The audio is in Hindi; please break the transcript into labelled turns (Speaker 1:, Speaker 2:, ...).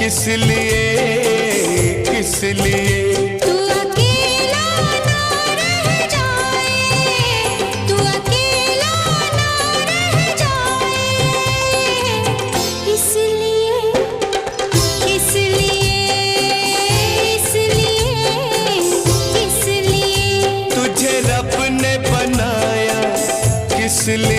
Speaker 1: किस लिए, किस लिए
Speaker 2: तू अकेला ना रह जाए, तू अकेला ना रह जाए, इसलिए, इसलिए, इसलिए, इसलिए
Speaker 1: तुझे रब ने बनाया, किस लिए